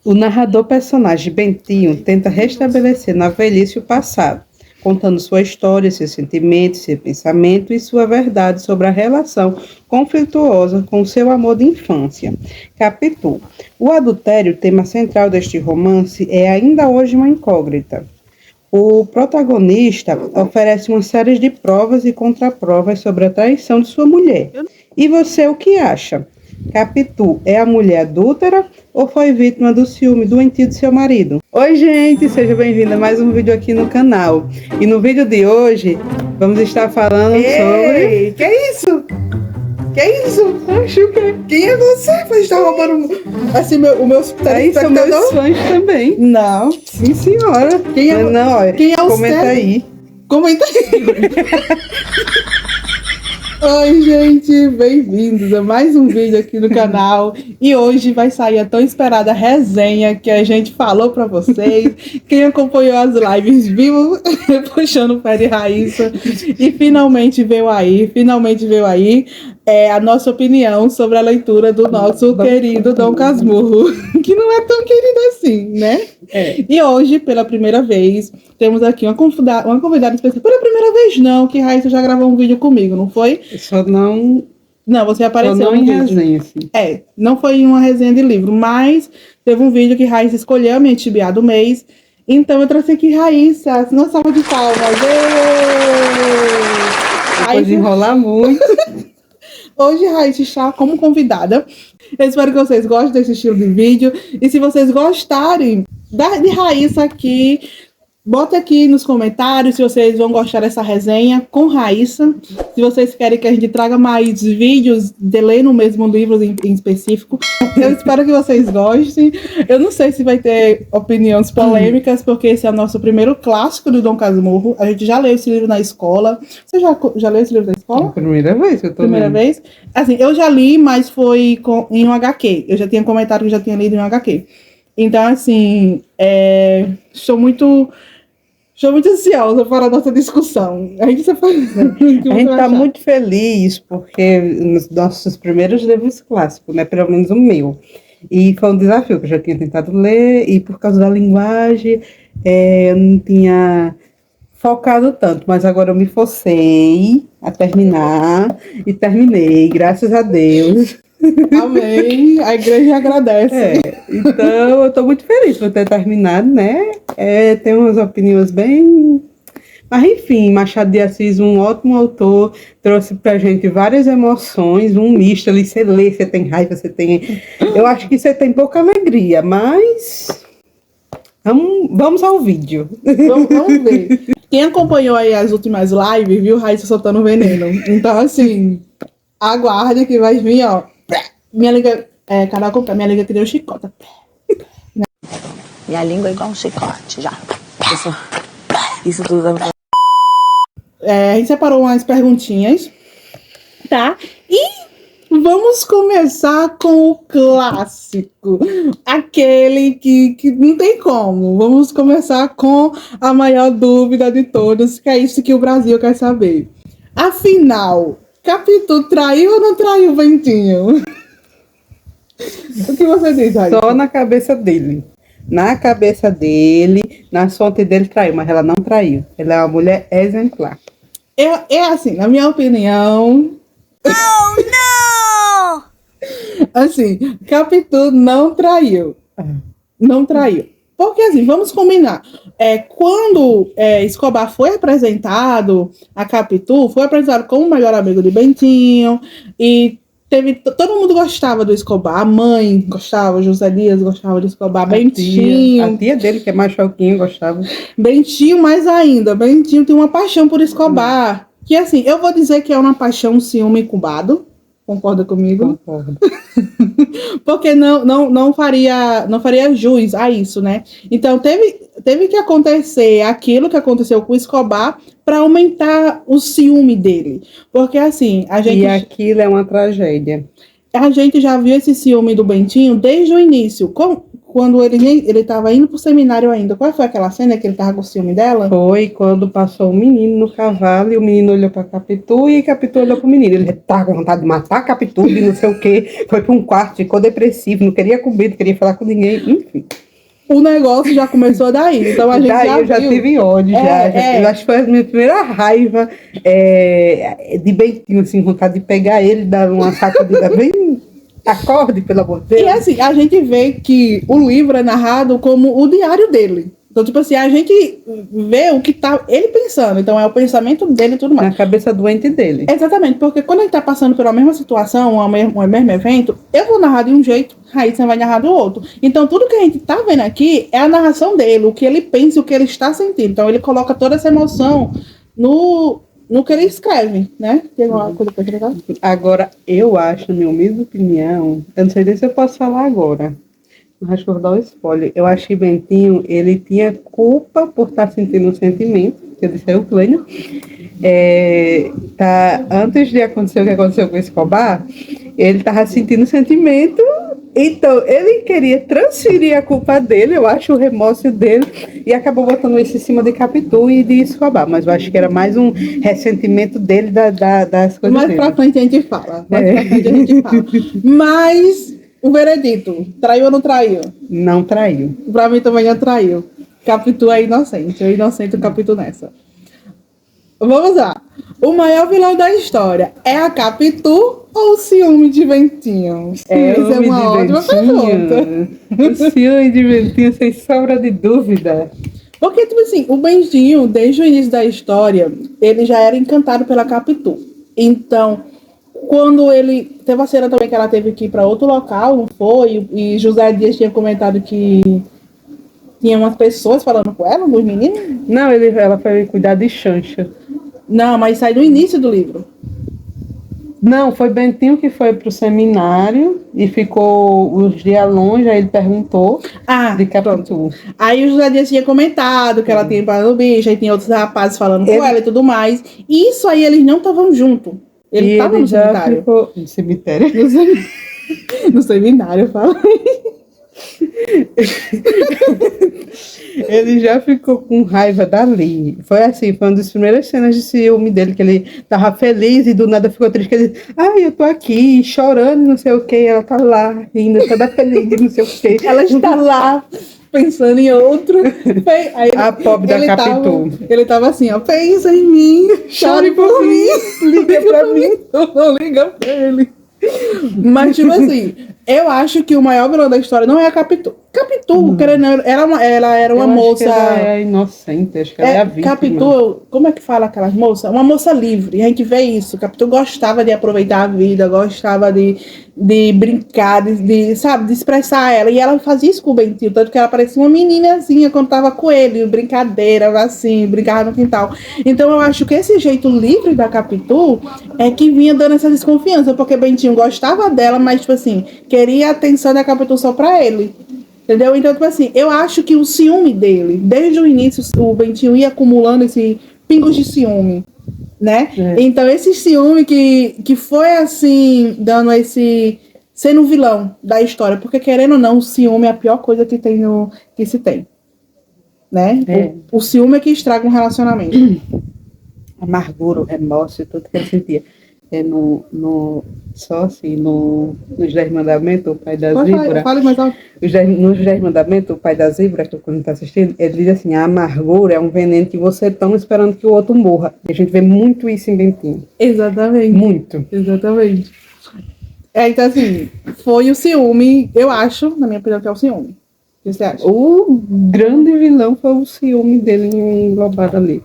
O narrador personagem Bentinho tenta restabelecer na velhice o passado, contando sua história, seus sentimentos, seu pensamento e sua verdade sobre a relação conflituosa com seu amor de infância. Capítulo. O adultério, tema central deste romance, é ainda hoje uma incógnita. O protagonista oferece uma série de provas e contraprovas sobre a traição de sua mulher. E você o que acha? Capitu é a mulher adúltera ou foi vítima do ciúme doentio de seu marido? Oi, gente, seja bem-vinda a mais um vídeo aqui no canal. E no vídeo de hoje, vamos estar falando sobre... Que isso? Que isso? Acho que... Quem é você? Você está roubando assim, o meu Aí são meus fãs também. Não. Sim, senhora. Quem é, não, olha, quem é o comenta Cé? aí. Comenta aí. Oi, gente, bem-vindos a mais um vídeo aqui no canal. E hoje vai sair a tão esperada resenha que a gente falou pra vocês. Quem acompanhou as lives viu puxando o pé de Raíssa. E finalmente veio aí a nossa opinião sobre a leitura do nosso querido Dom Casmurro, que não é tão querido assim, né? É. E hoje, pela primeira vez, temos aqui uma convidada especial. Pela primeira vez não, que Raíssa já gravou um vídeo comigo, não foi? Só não... Não, você apareceu Só não no em vídeo. resenha, assim. Não foi em uma resenha de livro, mas teve um vídeo que Raíssa escolheu a minha TBA do mês. Então eu trouxe aqui Raíssa, uma salva de palmas. Depois de enrolar muito. Hoje Raíssa está como convidada. Eu espero que vocês gostem desse estilo de vídeo. E se vocês gostarem de Raíssa aqui, bota aqui nos comentários se vocês vão gostar dessa resenha com Raíssa. Se vocês querem que a gente traga mais vídeos de ler no mesmo livro em específico. Eu espero que vocês gostem. Eu não sei se vai ter opiniões polêmicas, porque esse é o nosso primeiro clássico do Dom Casmurro. A gente já leu esse livro na escola. Você já leu esse livro na escola? É a primeira vez que eu tô Primeira lendo. vez? Assim, eu já li, mas foi em um HQ. Eu já tinha comentado que já tinha lido em um HQ. Então, assim, estou muito ansiosa para a nossa discussão. A gente Tá muito feliz porque nos nossos primeiros livros clássicos, né, pelo menos o meu, e foi um desafio que eu já tinha tentado ler e por causa da linguagem eu não tinha focado tanto, mas agora eu me forcei a terminar e terminei, graças a Deus. Amém. A igreja agradece. Então eu estou muito feliz por ter terminado, né? Tem umas opiniões bem... Mas enfim, Machado de Assis, um ótimo autor, trouxe pra gente várias emoções, um misto ali, você lê, você tem raiva, você tem... Eu acho que você tem pouca alegria, mas... Vamos ao vídeo. Vamos ver. Quem acompanhou aí as últimas lives, viu Raíssa soltando veneno. Então, assim, aguarde que vai vir, ó. Minha língua, minha língua que deu chicota. Minha língua é igual um chicote, já. Isso tudo dá pra... A gente separou umas perguntinhas, tá? E vamos começar com o clássico. Aquele que não tem como. Vamos começar com a maior dúvida de todos, que é isso que o Brasil quer saber. Afinal, Capitu traiu ou não traiu o Bentinho? O que você diz, Raíssa? Só na cabeça dele. Na cabeça dele, na fonte dele traiu, mas ela não traiu. Ela é uma mulher exemplar. Assim, na minha opinião... Oh, não! Assim, Capitu não traiu. Não traiu. Porque, assim, vamos combinar. Quando Escobar foi apresentado, a Capitu foi apresentado como o melhor amigo de Bentinho, e todo mundo gostava do Escobar. A mãe gostava, José Dias gostava do Escobar, Bentinho. A tia dele, que é mais choquinho, gostava. Bentinho mais ainda. Bentinho tem uma paixão por Escobar. Que, assim, eu vou dizer que é uma paixão, ciúme incubado. Concorda comigo? Concordo. Porque não faria jus a isso, né? Então, teve que acontecer aquilo que aconteceu com o Escobar para aumentar o ciúme dele. Porque, assim, E aquilo é uma tragédia. a gente já viu esse ciúme do Bentinho desde o início. quando ele tava indo pro seminário ainda. Qual foi aquela cena que ele tava com ciúme dela? Foi quando passou o menino no cavalo e o menino olhou pra Capitu e Capitu olhou pro menino. Ele tava com vontade de matar Capitu e não sei o quê. Foi pra um quarto, ficou depressivo, não queria comer, não queria falar com ninguém, enfim. O negócio já começou daí. Então a gente já eu já viu. tive ódio, Eu acho que foi a minha primeira raiva de Bentinho, assim, vontade de pegar ele, dar uma sacudida bem... Acorde, pelo amor de Deus. E assim, a gente vê que o livro é narrado como o diário dele. Então, tipo assim, a gente vê o que tá ele pensando. Então, é o pensamento dele e tudo mais. Na cabeça doente dele. Exatamente, porque quando a gente tá passando pela mesma situação, o mesmo evento, eu vou narrar de um jeito, Raíssa vai narrar do outro. Então, tudo que a gente tá vendo aqui é a narração dele, o que ele pensa, o que ele está sentindo. Então, ele coloca toda essa emoção no que ele escreve, né? Tem alguma coisa pra acrescentar? Agora, eu acho, na minha humilde opinião, eu não sei nem se eu posso falar agora, mas acho que eu vou dar um spoiler. Eu acho que Bentinho, ele tinha culpa por estar sentindo um sentimento, que eu disse é o Clênio. Antes de acontecer o que aconteceu com o Escobar, ele estava sentindo um sentimento, então ele queria transferir a culpa dele, eu acho, o remorso dele, e acabou botando isso em cima de Capitu e de Escobar, mas eu acho que era mais um ressentimento dele das coisas Mais dele. pra frente a gente fala. Mas o veredito, traiu ou não traiu? Não traiu. Pra mim também não traiu. Capitu é inocente, eu inocento o Capitu nessa. Vamos lá. O maior vilão da história é a Capitu ou o ciúme de Bentinho? Essa é uma ótima pergunta. O ciúme de Bentinho, sem sombra de dúvida. Porque, tipo assim, o Bentinho, desde o início da história, ele já era encantado pela Capitu. Então, quando ele... Teve uma cena também que ela teve que ir para outro local, não foi? E José Dias tinha comentado que tinha umas pessoas falando com ela, dos meninos? Não, ela foi cuidar de Xanxa. Não, mas sai do início do livro. Não, foi Bentinho que foi pro seminário e ficou uns dias longe, aí ele perguntou de Capitu. Aí o José Dias tinha comentado que ela tinha parado no bicho, aí tinha outros rapazes falando com ela e tudo mais. E isso aí eles não estavam juntos. Ele estava no cemitério. Ficou... No cemitério? No seminário, fala. Ele já ficou com raiva dali. Foi assim, foi uma das primeiras cenas de ciúme dele, que ele tava feliz e do nada ficou triste. Que ele disse, eu tô aqui chorando, não sei o que, ela tá lá, rindo, toda feliz, não sei o que. Ela está lá, pensando em outro. Aí, a pobre da Capitu. Ele tava assim, ó, pensa em mim, chore por mim, liga pra mim. Não liga pra ele. Mas, tipo assim, eu acho que o maior vilão da história não é a Capitu. Capitu, querendo, ela era uma moça. Ela é inocente, acho que ela é a vítima. Capitu, como é que fala aquelas moças? Uma moça livre, a gente vê isso. Capitu gostava de aproveitar a vida, gostava de brincar, sabe, de expressar ela. E ela fazia isso com o Bentinho, tanto que ela parecia uma meninazinha quando tava com ele, brincadeira, assim, brincava no quintal. Então eu acho que esse jeito livre da Capitu é que vinha dando essa desconfiança, porque Bentinho gostava dela, mas, tipo assim, queria a atenção da Capitu só pra ele. Entendeu? Então, tipo assim, eu acho que o ciúme dele, desde o início, o Bentinho ia acumulando esse pingos de ciúme, né? Então, esse ciúme que foi, assim, dando esse... sendo o vilão da história. Porque, querendo ou não, o ciúme é a pior coisa que se tem. Né? O ciúme é que estraga um relacionamento. Amargura, remorso e tudo que ele sentia. Só assim, nos 10 Mandamentos, o pai da zebra. Fale mais alto. Nos 10 Mandamentos, o pai da zebra, que quando está assistindo, ele diz assim: a amargura é um veneno que você toma esperando que o outro morra. E a gente vê muito isso em Bentinho. Exatamente. Muito. Exatamente. Então, assim, foi o ciúme, eu acho, na minha opinião, que é o ciúme. O que você acha? O grande vilão foi o ciúme dele englobado ali.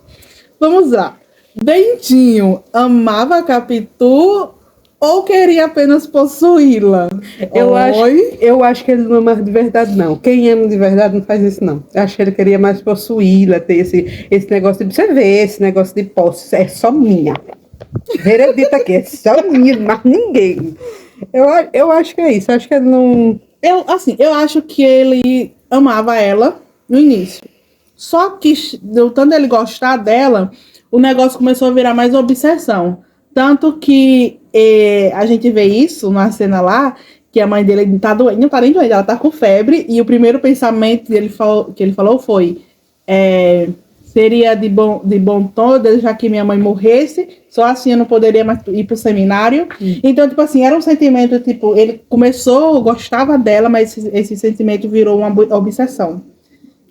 Vamos lá. Bentinho amava a Capitu ou queria apenas possuí-la? Eu acho que ele não ama de verdade, não. Quem ama de verdade não faz isso, não. Eu acho que ele queria mais possuí-la, ter esse negócio de... Você vê esse negócio de posse, é só minha. Veredito aqui, é só minha, mas ninguém. Eu acho que é isso, acho que ele não... Eu acho que ele amava ela no início. Só que, do tanto ele gostar dela, o negócio começou a virar mais obsessão. Tanto que a gente vê isso na cena lá, que a mãe dele tá doente, não tá nem doente, ela tá com febre, e o primeiro pensamento que ele falou foi, seria de bom tom deixar que minha mãe morresse, só assim eu não poderia mais ir pro seminário. Então, tipo assim, era um sentimento, tipo, ele começou, gostava dela, mas esse sentimento virou uma obsessão.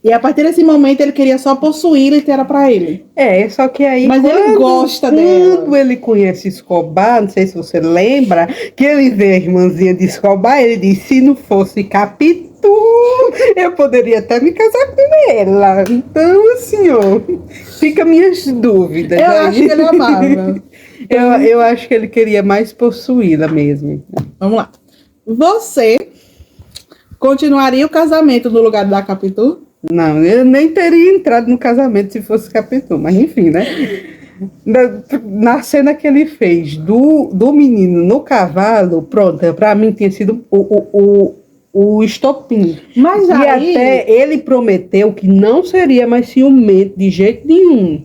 E a partir desse momento ele queria só possuí-la e ter ela pra ele. Só que aí... Mas ele gosta dela. Quando ele conhece Escobar, não sei se você lembra, que ele vê a irmãzinha de Escobar, ele diz, se não fosse Capitu, eu poderia até me casar com ela. Então, assim, ó, fica minhas dúvidas. Eu acho que ele amava. Eu acho que ele queria mais possuí-la mesmo. Vamos lá. Você continuaria o casamento no lugar da Capitu? Não, eu nem teria entrado no casamento se fosse Capitu, mas enfim, né? Na cena que ele fez do menino no cavalo, pronto, pra mim tinha sido o estopim. Mas aí... até ele prometeu que não seria mais ciumento de jeito nenhum.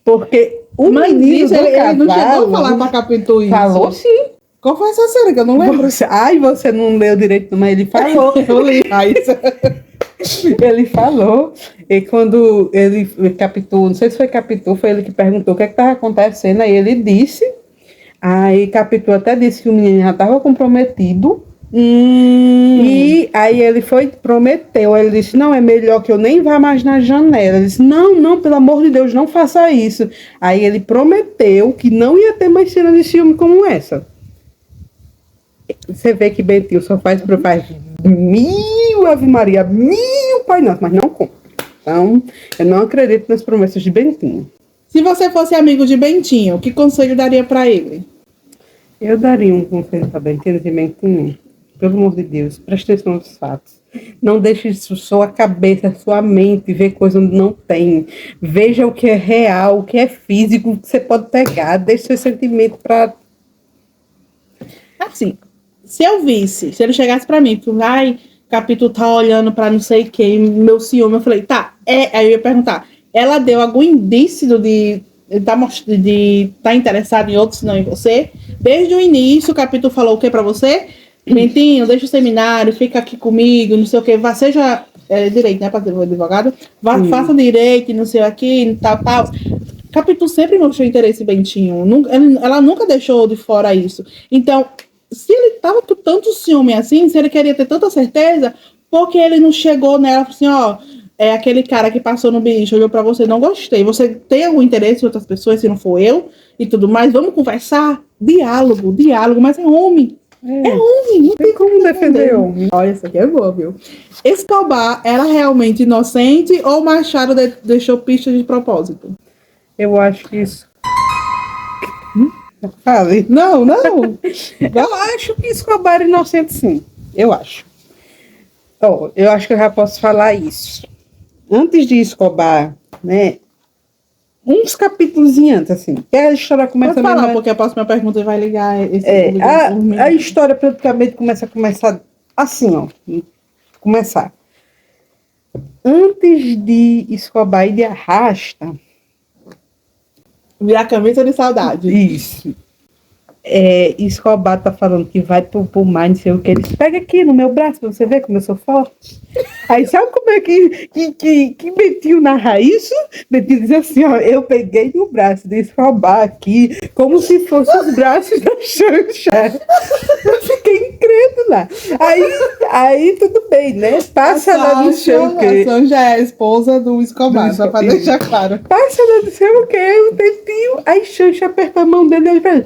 Porque o menino do ele cavalo... não chegou a falar pra Capitu isso. Falou sim. Qual foi essa cena que eu não lembro? Você não leu direito, mas ele falou. Eu li. Ele falou, e quando ele Capitu, não sei se foi Capitu, foi ele que perguntou o que estava acontecendo, aí ele disse, aí Capitu até disse que o menino já estava comprometido, e aí ele prometeu, aí ele disse, não, é melhor que eu nem vá mais na janela. Ele disse, não, pelo amor de Deus, não faça isso. Aí ele prometeu que não ia ter mais cena de ciúme como essa. Você vê que Bentinho só faz mil Ave Maria, mil Pai Nosso, mas não conta. Então, eu não acredito nas promessas de Bentinho. Se você fosse amigo de Bentinho, que conselho daria pra ele? Eu daria um conselho para Bentinho, de Bentinho. Pelo amor de Deus, preste atenção nos fatos. Não deixe sua cabeça, sua mente ver coisa onde não tem. Veja o que é real, o que é físico, o que você pode pegar. Deixe seu sentimento para... Assim, se ele chegasse pra mim, ai, Capitu tá olhando pra não sei quem, meu ciúme, eu falei, tá, aí eu ia perguntar, ela deu algum indício de tá interessada em outros, não em você? Desde o início, o Capitu falou o que pra você? Bentinho, deixa o seminário, fica aqui comigo, não sei o que, seja direito, né, para ser advogado, faça direito, não sei aqui, tal. Capitu sempre mostrou interesse em Bentinho, ela nunca deixou de fora isso. Então, se ele tava com tanto ciúme assim, se ele queria ter tanta certeza, por que ele não chegou nela e falou assim, é aquele cara que passou no bicho, olhou pra você, não gostei, você tem algum interesse em outras pessoas, se não for eu, e tudo mais, vamos conversar? Diálogo, mas é homem. É homem, não tem como defender homem. Olha, isso aqui é boa, viu? Escobar era realmente inocente ou Machado deixou pistas de propósito? Eu acho que isso... Fale. Não. Eu acho que Escobar era inocente, sim. Eu acho. Eu acho que eu já posso falar isso. Antes de Escobar, né? Uns capítulos antes, assim. Que a história começa... Pode falar, porque a próxima pergunta vai ligar esse... a história praticamente começa assim, ó. Começar. Antes de Escobar e de Arrasta... Virar camisa de saudade. Isso. Escobar tá falando que vai pro mar, não sei o que. Ele pega aqui no meu braço pra você ver como eu sou forte. Aí sabe como é que Bentinho narra isso? Bentinho diz assim, ó, eu peguei no braço de Escobar aqui, como se fosse os braços da Xanxa. Eu fiquei incrédula. Aí tudo bem, né? Passa lá no sei o quê. A Xanxa é a esposa do Escobar, só pra deixar claro. Passa lá no sei o quê, um tempinho. Aí Xanxa apertou a mão dele e ele fala...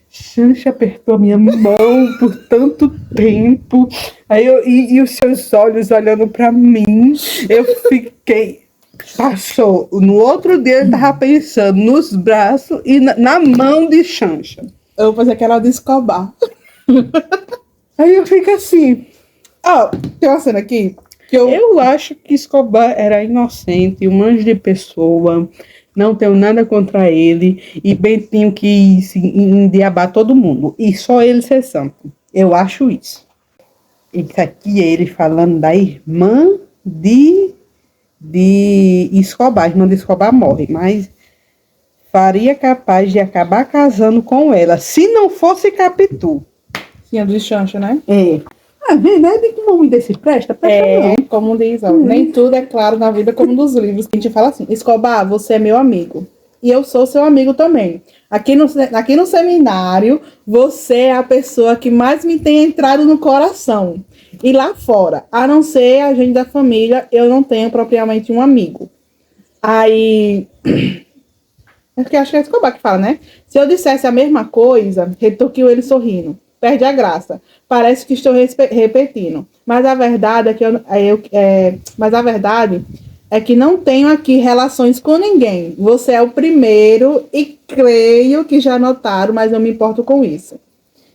Xanxa apertou a minha mão por tanto tempo. Aí e os seus olhos olhando pra mim, eu fiquei... Passou. No outro dia ele tava pensando nos braços e na mão de Xanxa. Eu vou fazer aquela de Escobar. Aí eu fico assim... Tem uma cena aqui que eu acho que Escobar era inocente, um anjo de pessoa... Não tenho nada contra ele. E Bentinho quis endiabar todo mundo. E só ele ser santo. Eu acho isso. Isso aqui é ele falando da irmã de Escobar. A irmã de Escobar morre. Mas faria capaz de acabar casando com ela. Se não fosse Capitu. Sim, a do Chancho, né? É. Ah, verdade que um homem desse presta não. Como diz, ó, nem tudo é claro na vida como nos livros. A gente fala assim, Escobar, você é meu amigo. E eu sou seu amigo também. Aqui no seminário, você é a pessoa que mais me tem entrado no coração. E lá fora, a não ser a gente da família, eu não tenho propriamente um amigo. Aí... acho que é Escobar que fala, né? Se eu dissesse a mesma coisa, retorquiu ele sorrindo. Perde a graça. Parece que estou repetindo. Mas a verdade mas a verdade é que não tenho aqui relações com ninguém. Você é o primeiro e creio que já notaram, mas eu me importo com isso.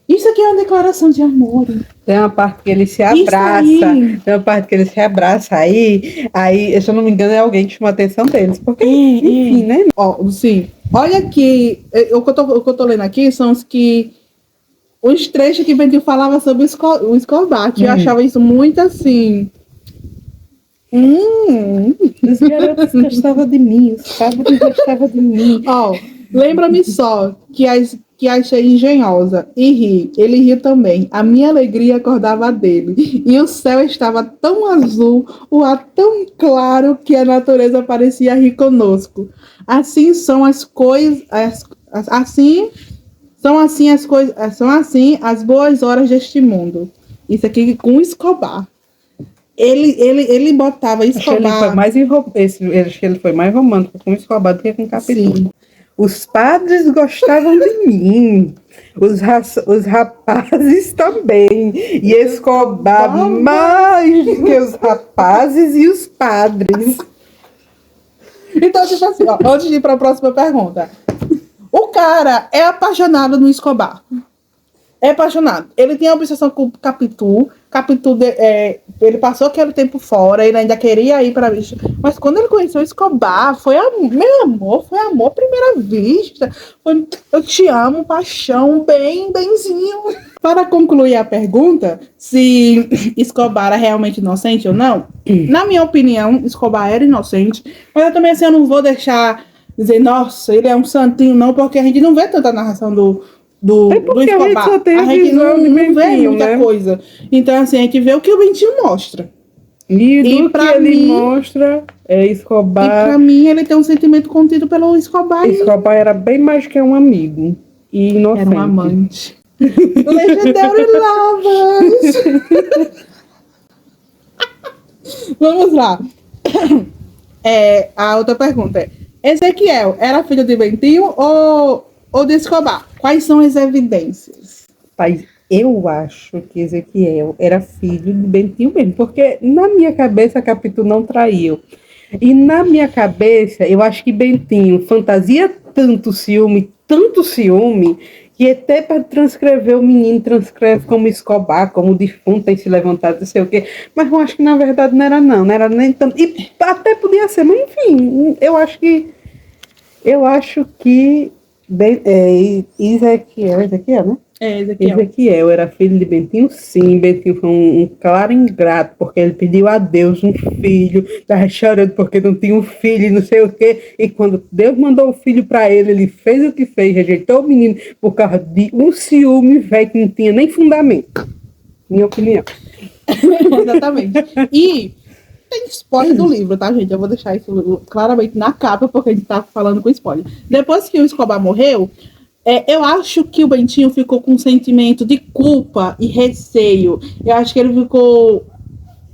Isso aqui é uma declaração de amor. Tem uma parte que ele se abraça. Tem uma parte que ele se abraça aí, se eu não me engano, é alguém que chama a atenção deles. Porque, enfim, né? Ó, sim. Olha aqui, o que eu tô lendo aqui são os trechos que Bentinho falava sobre o Escobar, que eu achava isso muito assim. Os garotos gostavam de mim, os cabos gostavam de mim. Ó, lembra-me só que achei engenhosa e ri. Ele riu também. A minha alegria acordava dele. E o céu estava tão azul, o ar tão claro que a natureza parecia rir conosco. Assim são as coisas. São assim as boas horas deste mundo. Isso aqui com Escobar. Ele botava Escobar. Acho que ele foi mais romântico com Escobar do que com Capitu. Os padres gostavam de mim. Os rapazes também. E Escobar mais do que os rapazes e os padres. Então, tipo assim, ó, antes de ir para a próxima pergunta. O cara é apaixonado no Escobar. É apaixonado. Ele tem a obsessão com o Capitu. Ele passou aquele tempo fora, ele ainda queria ir para a vista. Mas quando ele conheceu o Escobar, meu amor, foi amor à primeira vista. Foi, eu te amo, paixão, benzinho. Para concluir a pergunta, se Escobar é realmente inocente ou não, na minha opinião, Escobar era inocente. Mas eu também assim, eu não vou deixar dizer, nossa, ele é um santinho, não, porque a gente não vê tanta narração do Escobar. A gente não vê muita coisa. Então, assim, a gente vê o que o Bentinho mostra. E do que ele mostra é Escobar. E pra mim, ele tem um sentimento contido pelo Escobar. Escobar era bem mais que um amigo. E inocente. Era um amante. Legendary Lovers! Vamos lá. A outra pergunta é: Ezequiel era filho de Bentinho ou de Escobar? Quais são as evidências? Pai, eu acho que Ezequiel era filho de Bentinho mesmo, porque na minha cabeça Capitu não traiu. E na minha cabeça, eu acho que Bentinho fantasia tanto ciúme, que até para transcrever o menino, transcreve como Escobar, como defunto tem se levantado, não sei o quê. Mas eu acho que na verdade não era nem tanto. E até podia ser, mas enfim, eu acho que Ezequiel, né? Ezequiel era filho de Bentinho, sim. Bentinho foi um claro ingrato, porque ele pediu a Deus um filho, estava chorando porque não tinha um filho, não sei o quê. E quando Deus mandou o filho para ele, ele fez o que fez, rejeitou o menino por causa de um ciúme velho que não tinha nem fundamento. Minha opinião. Exatamente. E tem spoiler do livro, tá, gente? Eu vou deixar isso claramente na capa, porque a gente tá falando com spoiler. Depois que o Escobar morreu, eu acho que o Bentinho ficou com um sentimento de culpa e receio. Eu acho que ele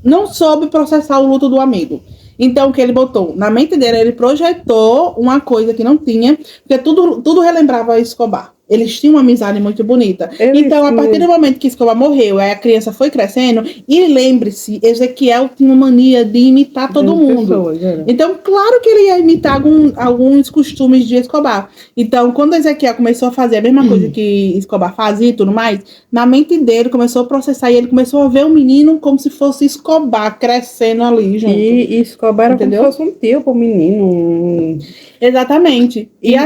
não soube processar o luto do amigo. Então, o que ele botou? Na mente dele, ele projetou uma coisa que não tinha, porque tudo relembrava Escobar. Eles tinham uma amizade muito bonita. Então, a partir do momento que Escobar morreu, aí a criança foi crescendo, e lembre-se, Ezequiel tinha uma mania de imitar todo mundo. Então, claro que ele ia imitar alguns costumes de Escobar. Então, quando Ezequiel começou a fazer a mesma coisa que Escobar fazia e tudo mais, na mente dele começou a processar, e ele começou a ver o menino como se fosse Escobar crescendo ali junto. E Escobar era como se fosse um tio pro menino. Exatamente. E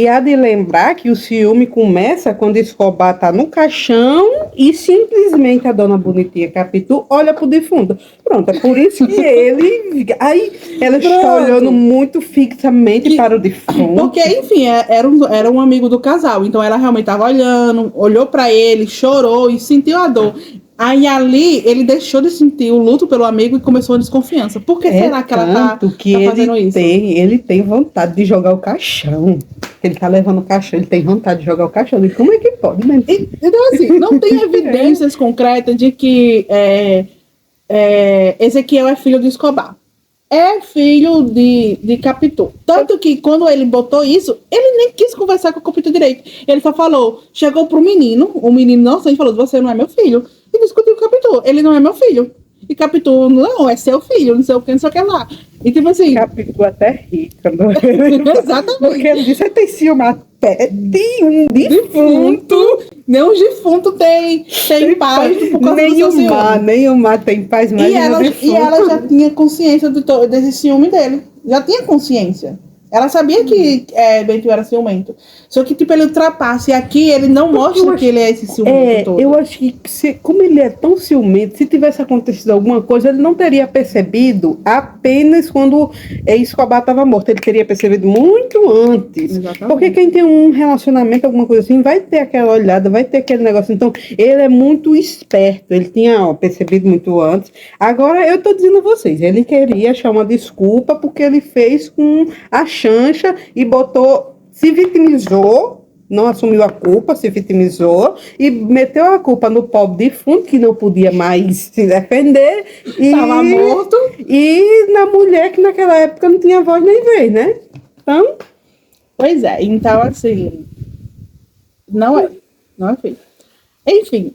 há de lembrar que o ciúme começa quando Escobar tá no caixão e simplesmente a dona Bonitinha Capitu olha pro defunto. Pronto, é por isso que ele... Aí ela está olhando muito fixamente para o defunto. Porque, enfim, era um amigo do casal. Então ela realmente estava olhando, olhou para ele, chorou e sentiu a dor. Aí ali ele deixou de sentir o luto pelo amigo e começou a desconfiança. Por que será que ela tá fazendo isso? Ele tem vontade de jogar o caixão. Ele tá levando o caixão, ele tem vontade de jogar o caixão. E como é que pode, né? Então, assim, não tem evidências concretas de que Ezequiel é filho de Escobar. É filho de Capitu. Tanto que quando ele botou isso, ele nem quis conversar com o Capitu direito. Ele só falou, chegou pro menino, o menino inocente falou, você não é meu filho. E discutiu com o Capitu, ele não é meu filho. E Capitu, não, é seu filho, não sei o que, não sei o que lá. E tipo assim... Capitu até rica. Exatamente. Porque ele disse, você tem ciúme até de um defunto. Nem um defunto tem paz por causa do seu nem o mar tem paz, mas e ela já tinha consciência desse ciúme dele. Já tinha consciência. Ela sabia que Bentinho era ciumento. Só que, tipo, ele ultrapassa. E aqui ele não mostra que ele é esse ciumento todo. Eu acho que, como ele é tão ciumento, se tivesse acontecido alguma coisa, ele não teria percebido apenas quando Escobar estava morto. Ele teria percebido muito antes. Exatamente. Porque quem tem um relacionamento, alguma coisa assim, vai ter aquela olhada, vai ter aquele negócio. Então, ele é muito esperto. Ele tinha percebido muito antes. Agora, eu estou dizendo a vocês, ele queria achar uma desculpa porque ele fez com a chancha e se vitimizou, não assumiu a culpa, se vitimizou e meteu a culpa no pobre defunto, que não podia mais se defender. Estava morto. E na mulher que naquela época não tinha voz nem vez, né? Então... Pois é, então assim... Não é feito. Enfim,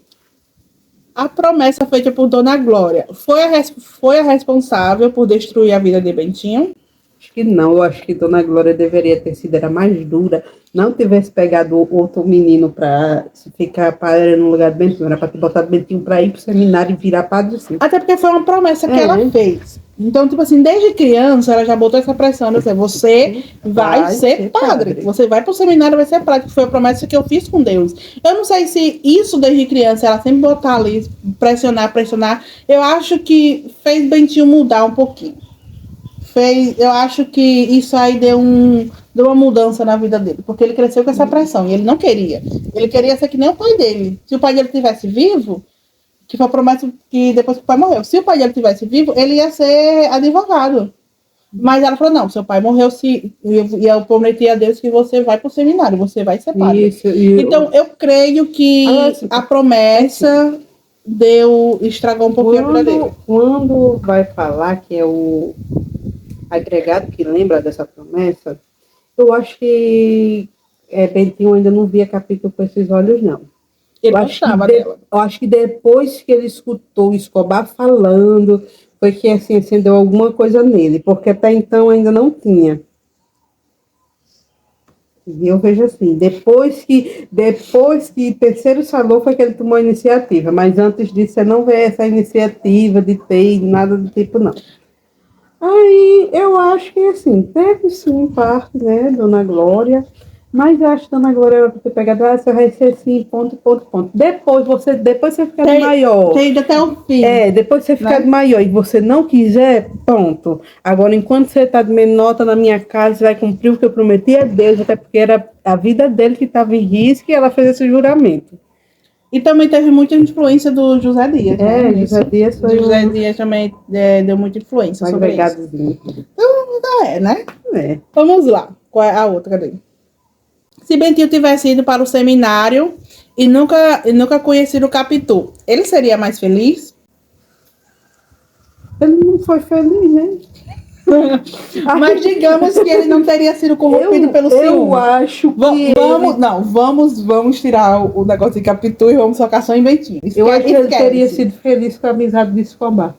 a promessa feita por Dona Glória foi a responsável por destruir a vida de Bentinho? Acho que não, eu acho que Dona Glória deveria ter sido era mais dura, não tivesse pegado outro menino para ficar padre no lugar do Bentinho, era para ter botado Bentinho para ir pro seminário e virar padre sim. Até porque foi uma promessa que ela fez. Então, tipo assim, desde criança ela já botou essa pressão, né? Você vai ser padre, você vai pro seminário e vai ser padre, que foi a promessa que eu fiz com Deus. Eu não sei se isso desde criança, ela sempre botar ali, pressionar, eu acho que fez Bentinho mudar um pouquinho. Eu acho que isso aí deu uma mudança na vida dele, porque ele cresceu com essa pressão e ele não queria. Ele queria ser que nem o pai dele. Se o pai dele estivesse vivo, que foi a promessa que depois que o pai morreu, se o pai dele estivesse vivo, ele ia ser advogado. Mas ela falou, não, seu pai morreu, e eu prometi a Deus que você vai para o seminário, você vai ser padre. Então, eu creio que a promessa estragou um pouquinho a vida dele. Quando vai falar que é o agregado que lembra dessa promessa, eu acho que Bentinho ainda não via Capítulo com esses olhos, não. Ele gostava dela. Eu acho que depois que ele escutou o Escobar falando, foi que assim, acendeu alguma coisa nele, porque até então ainda não tinha. E eu vejo assim, depois que Terceiro falou, foi que ele tomou a iniciativa, mas antes disso você não vê essa iniciativa de ter nada do tipo, não. Aí eu acho que assim, teve sim parte, né, Dona Glória, mas eu acho que Dona Glória vai ter pegado, você vai ser assim, ponto. Depois você ficar de maior. Tem até o fim. Depois você ficar de maior e você não quiser, pronto. Agora, enquanto você está de menor, tá na minha casa, você vai cumprir o que eu prometi a Deus, até porque era a vida dele que estava em risco e ela fez esse juramento. E também teve muita influência do José Dias. José Dias foi José Dias também deu muita influência sobre isso. Então, né? Vamos lá. Qual é a outra? Cadê? Se Bentinho tivesse ido para o seminário e nunca conhecido o Capitu, ele seria mais feliz? Ele não foi feliz, né? Mas digamos que ele não teria sido corrompido pelo ciúme. Eu acho que vamos tirar o negócio de Capitu e vamos focar só em Bentinho. Eu acho que ele teria sido feliz com a amizade de Escobar.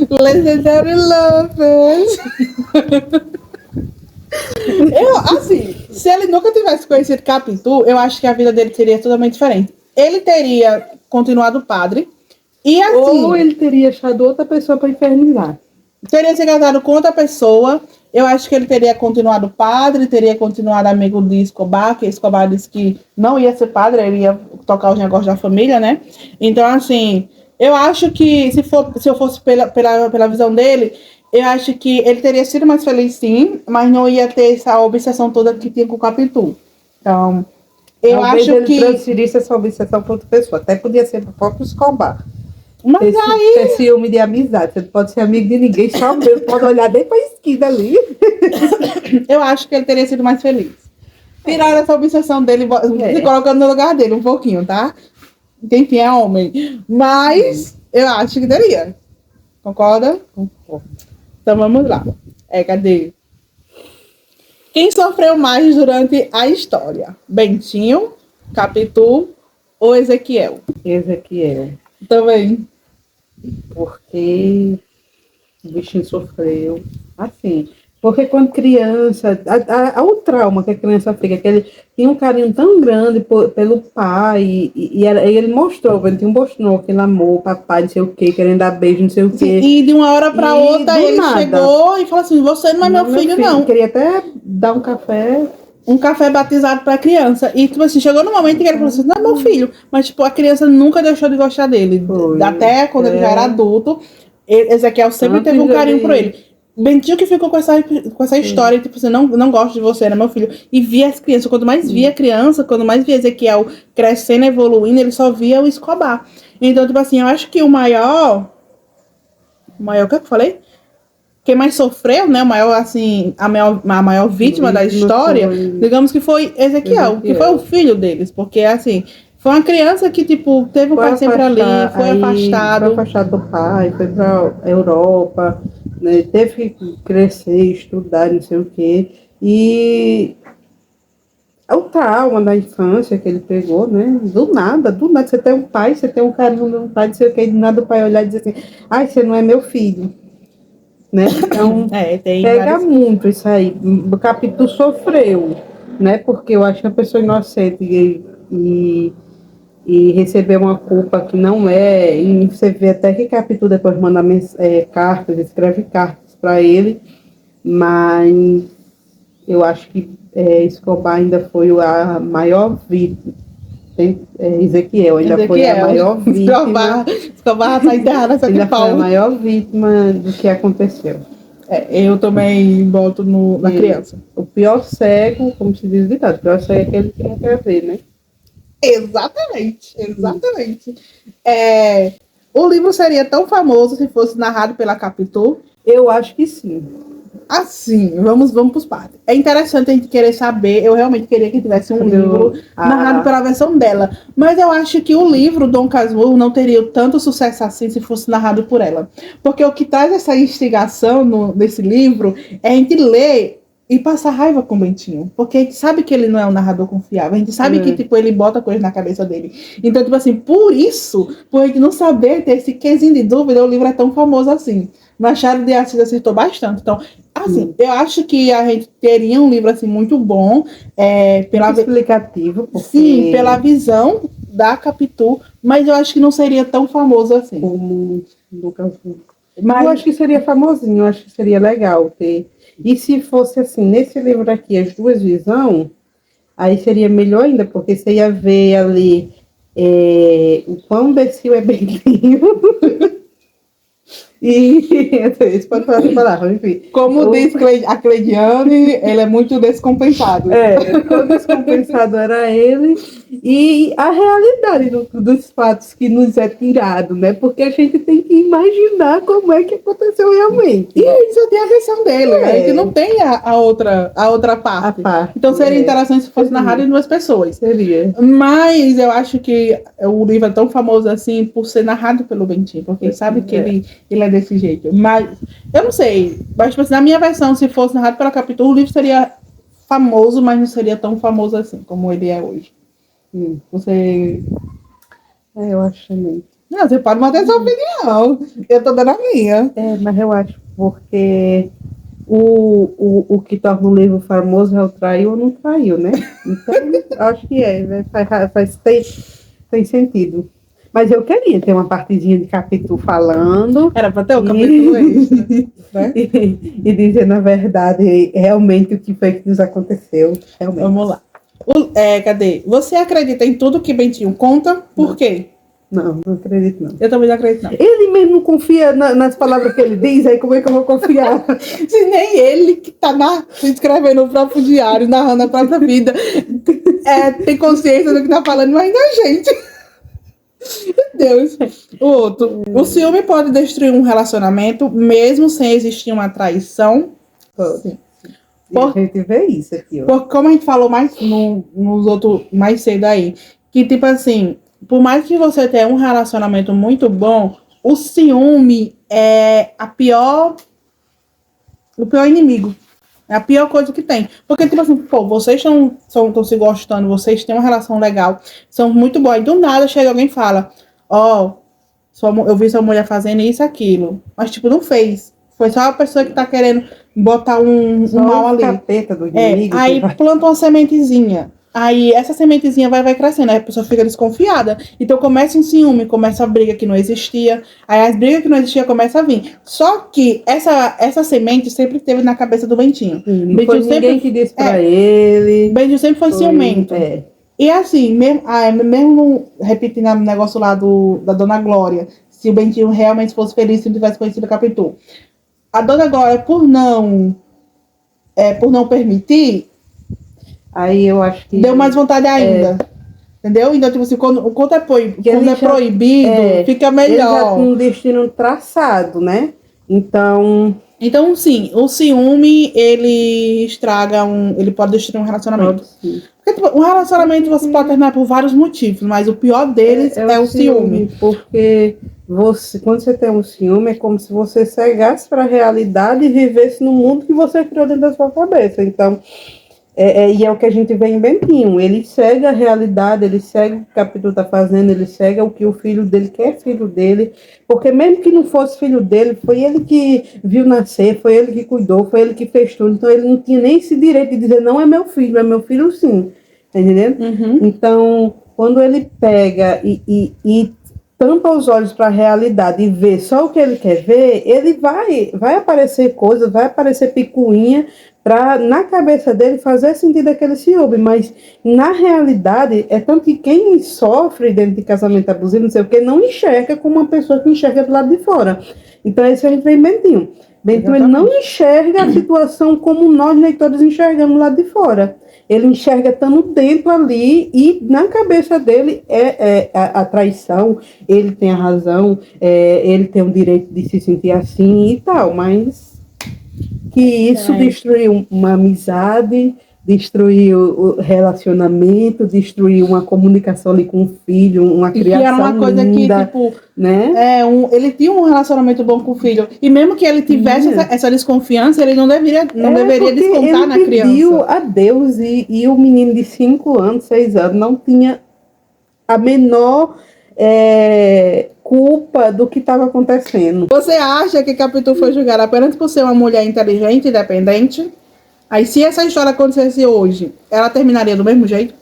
Legendary Lovers. Se ele nunca tivesse conhecido Capitu, eu acho que a vida dele seria totalmente diferente. Ele teria continuado padre. E assim, ou ele teria achado outra pessoa para infernizar. Teria se casado com outra pessoa Eu acho que ele teria continuado padre, teria continuado amigo de Escobar, que Escobar disse que não ia ser padre, ele ia tocar os negócios da família, né? Então, assim, eu acho que se eu fosse pela visão dele, eu acho que ele teria sido mais feliz, sim, mas não ia ter essa obsessão toda que tinha com o Capitu. Então, eu Talvez acho ele que... transferisse essa obsessão para outra pessoa. Até podia ser para o próprio Escobar. Mas aí... Ter ciúme de amizade. Você não pode ser amigo de ninguém, só mesmo. Pode olhar bem para a esquina ali. Eu acho que ele teria sido mais feliz. Tiraram essa obsessão dele, se colocando no lugar dele um pouquinho, tá? Enfim, é homem. Mas eu acho que teria. Concorda? Concordo. Então vamos lá. Cadê? Quem sofreu mais durante a história? Bentinho, Capitu ou Ezequiel? Ezequiel. Também. Porque o bichinho sofreu. Assim. Porque quando criança, o trauma que a criança fica, que ele tinha um carinho tão grande pelo pai, e ele mostrou, ele mostrou aquele amor, papai, não sei o quê, querendo dar beijo, não sei o quê. E de uma hora para outra ele nada. Chegou e falou assim, você não é meu filho, não. Queria até dar um café batizado para a criança. E, tipo assim, chegou no momento que ele falou assim, não é meu filho. Mas, tipo, a criança nunca deixou de gostar dele. Foi. Até quando ele já era adulto, Ezequiel sempre teve um carinho por ele. Bentinho que ficou com essa história, tipo assim, não gosto de você, né, meu filho? E via as crianças, quanto mais via a criança, quando mais via Ezequiel crescendo, evoluindo, ele só via o Escobar. Então, tipo assim, eu acho que o maior, o que eu falei? Quem mais sofreu, né, o maior, assim, a maior vítima da história, digamos que foi Ezequiel, que foi o filho deles, porque, assim, foi uma criança que, tipo, teve o pai sempre ali, foi afastado. Foi afastado do pai, foi pra Europa, né, teve que crescer, estudar, não sei o quê. E o trauma da infância que ele pegou, né? Do nada, você tem um pai, você tem um carinho de um pai, não sei o quê, do nada o pai olhar e dizer assim, ai, você não é meu filho. Né? Então, pega muito isso aí. O Capitu sofreu, né? Porque eu acho que a pessoa inocente e receber uma culpa que não é, e você vê até que Capitu depois manda cartas, escreve cartas para ele, mas eu acho que Escobar ainda foi a maior vítima. Ezequiel ainda foi a maior vítima. Escobar está enterrada nessa ainda foi a maior vítima do que aconteceu. Eu também boto na criança. O pior cego, como se diz o ditado, o pior cego é aquele que não quer ver, né? Exatamente. O livro seria tão famoso se fosse narrado pela Capitu? Eu acho que sim. Assim, vamos para os partes. É interessante a gente querer saber. Eu realmente queria que tivesse um livro narrado pela versão dela. Mas eu acho que o livro Dom Casmurro não teria tanto sucesso assim se fosse narrado por ela. Porque o que traz essa instigação nesse livro é a gente ler e passar raiva com o Bentinho. Porque a gente sabe que ele não é um narrador confiável. A gente sabe que, tipo, ele bota coisas na cabeça dele. Então, tipo assim, por a gente não saber ter esse quesinho de dúvida, o livro é tão famoso assim. Machado de Assis acertou bastante. Então, assim, eu acho que a gente teria um livro assim muito bom, explicativo, porque... sim, pela visão da Capitu, mas eu acho que não seria tão famoso assim. Como Lucas. Mas eu acho que seria famosinho, eu acho que seria legal ter. E se fosse assim, nesse livro aqui, as duas visões, aí seria melhor ainda, porque você ia ver ali o quão imbecil é Bentinho. E isso pode falar essa palavra, enfim. Como diz a Cleidiane, ele é muito descompensado. O descompensado era ele. E a realidade dos fatos que nos é tirado, né? Porque a gente tem que imaginar como é que aconteceu realmente. E a gente só tem a versão dele, a gente não tem a outra parte. Então seria interessante se fosse narrado em duas pessoas. Seria. Mas eu acho que o livro é tão famoso assim por ser narrado pelo Bentinho, porque ele sabe que ele é desse jeito. Mas eu não sei. Mas tipo assim, na minha versão, se fosse narrado pela Capitu, o livro seria famoso, mas não seria tão famoso assim como ele é hoje. Você... eu acho também. Não, você pode manter sua opinião. Eu tô dando a minha. Mas eu acho porque o que torna um livro famoso é o traiu ou não traiu, né? Então, acho que tem sentido. Mas eu queria ter uma partezinha de Capitu falando. Era pra ter um capítulo extra, né? E dizendo a verdade, realmente o que foi que nos aconteceu. Realmente. Vamos lá. Cadê? Você acredita em tudo que Bentinho conta? Por quê? Não acredito, não. Eu também não acredito, não. Ele mesmo não confia nas palavras que ele diz, aí como é que eu vou confiar? Se nem ele que tá escrevendo o próprio diário, narrando a própria vida, tem consciência do que tá falando, mas não a gente. Meu Deus. O outro. O ciúme pode destruir um relacionamento, mesmo sem existir uma traição. Sim. A gente vê isso aqui, ó. Como a gente falou mais nos outros, mais cedo aí, que tipo assim, por mais que você tenha um relacionamento muito bom, o ciúme é o pior inimigo. É a pior coisa que tem. Porque, tipo assim, pô, vocês estão se gostando, vocês têm uma relação legal, são muito boas. E do nada chega alguém e fala, eu vi sua mulher fazendo isso e aquilo. Mas, tipo, não fez. Foi só a pessoa que tá querendo botar um mal ali. Capeta do inimigo, aí planta uma sementezinha. Aí essa sementezinha vai crescendo, aí a pessoa fica desconfiada. Então começa um ciúme, começa a briga que não existia. Aí as brigas que não existiam começam a vir. Só que essa semente sempre teve na cabeça do Bentinho. Não foi ninguém que disse pra ele. Bentinho sempre foi ciumento. E assim, mesmo repetindo o negócio lá da Dona Glória, se o Bentinho realmente fosse feliz se não tivesse conhecido o Capitu. A Dona Glória, por não permitir, aí eu acho que deu mais vontade ainda. Entendeu? Então, tipo assim, quando é proibido, fica melhor. Ele já tem um destino traçado, né? Então, sim, o ciúme, ele pode destruir um relacionamento. Porque, tipo, um relacionamento você pode terminar por vários motivos, mas o pior deles é o ciúme. Porque quando você tem um ciúme, é como se você cegasse para a realidade e vivesse no mundo que você criou dentro da sua cabeça. Então, e é o que a gente vê em Bentinho. Ele segue a realidade, ele segue o que o Capitu está fazendo, ele segue o que o filho dele quer, filho dele. Porque mesmo que não fosse filho dele, foi ele que viu nascer, foi ele que cuidou, foi ele que fez tudo. Então ele não tinha nem esse direito de dizer, não é meu filho sim. Tá entendendo? Uhum. Então, quando ele pega e tampa os olhos para a realidade e vê só o que ele quer ver, ele vai aparecer coisas, vai aparecer picuinha para, na cabeça dele, fazer sentido aquele ciúme, mas na realidade, é tanto que quem sofre dentro de casamento abusivo, não sei o que, não enxerga como uma pessoa que enxerga do lado de fora. Então, esse a gente vê em Bentinho. Bentinho, ele não enxerga a situação como nós leitores enxergamos lá de fora. Ele enxerga estando dentro ali e na cabeça dele é a traição, ele tem a razão, ele tem o direito de se sentir assim e tal, mas que isso destruiu uma amizade, destruiu o relacionamento, destruiu uma comunicação ali com o filho, uma criação linda. E era uma coisa linda, que, tipo, né? Ele tinha um relacionamento bom com o filho. E mesmo que ele tivesse essa desconfiança, ele não deveria descontar na criança. Ele pediu a Deus e o menino de 5 anos, 6 anos, não tinha a menor culpa do que estava acontecendo. Você acha que Capitu foi julgada apenas por ser uma mulher inteligente e independente? Aí, se essa história acontecesse hoje, ela terminaria do mesmo jeito?